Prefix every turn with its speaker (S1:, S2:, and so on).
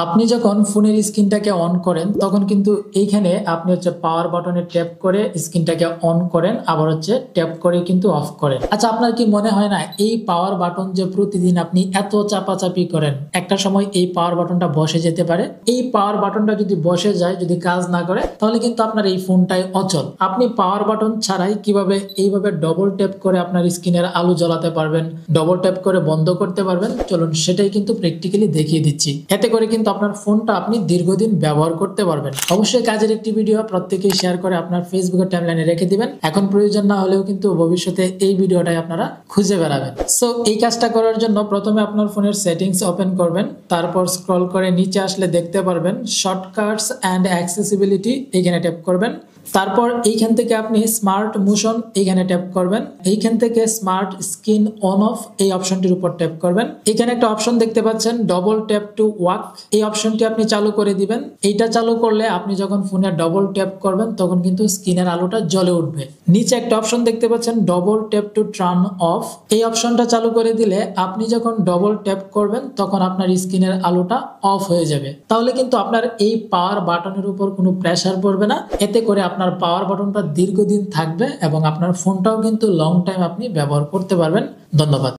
S1: আপনি যখন ফোনের স্ক্রিনটাকে অন করেন তখন কিন্তু এইখানে আপনি পাওয়ার বাটনে ট্যাপ করে স্ক্রিনটাকে অন করেন, আবার ট্যাপ করে কিন্তু অফ করেন। আচ্ছা, আপনার কি মনে হয় না এই পাওয়ার বাটন যে প্রতিদিন আপনি এত চাপাচাপি করেন, একটা সময় এই পাওয়ার বাটনটা বসে যেতে পারে? এই পাওয়ার বাটনটা যদি বসে যায়, যদি কাজ না করে, তাহলে কিন্তু আপনার এই ফোনটাই অচল। আপনি পাওয়ার বাটন ছাড়াই কিভাবে এইভাবে ডবল ট্যাপ করে আপনার স্ক্রিনের আলো জ্বালাতে পারবেন, ডবল ট্যাপ করে বন্ধ করতে পারবেন, চলুন সেটাই কিন্তু প্র্যাকটিক্যালি দেখিয়ে দিচ্ছি। এতে করে কিন্তু আপনার ফোনটা আপনি দীর্ঘদিন ব্যবহার করতে পারবেন। অবশ্যই কাজের একটি ভিডিও প্রত্যেকেই শেয়ার করে আপনার ফেসবুকের টাইমলাইনে রেখে দিবেন। এখন প্রয়োজন না হলেও কিন্তু ভবিষ্যতে এই ভিডিওটাই আপনারা খুঁজে বেড়াবেন। সো এই কাজটা করার জন্য প্রথমে আপনার ফোনের সেটিংস ওপেন করবেন, তারপর স্ক্রল করে নিচে আসলে দেখতে পারবেন শর্টকাটস অ্যান্ড অ্যাক্সেসিবিলিটি, এখানে ট্যাপ করবেন। তারপর এইখান থেকে আপনি স্মার্ট মোশন এখানে ট্যাপ করবেন। এইখান থেকে স্মার্ট স্ক্রিন অন অফ এই অপশনটির উপর ট্যাপ করবেন। এখানে একটা অপশন দেখতে পাচ্ছেন ডবল ট্যাপ টু ওয়াক, এই অপশনটি আপনি চালু করে দিবেন। এইটা চালু করলে আপনি যখন ফোনে ডবল ট্যাপ করবেন তখন কিন্তু স্ক্রিনের আলোটা জ্বলে উঠবে। নিচে একটা অপশন দেখতে পাচ্ছেন double tap to turn off, এই অপশনটা চালু করে দিলে আপনি যখন ডবল ট্যাপ করবেন তখন আপনার স্ক্রিনের আলোটা অফ হয়ে যাবে। তাহলে কিন্তু আপনার এই পাওয়ার বাটনের উপর কোনো প্রেসার পড়বে না। এতে করে আপনার পাওয়ার বাটনটা দীর্ঘদিন থাকবে এবং আপনার ফোনটাও কিন্তু লং টাইম আপনি ব্যবহার করতে পারবেন। ধন্যবাদ।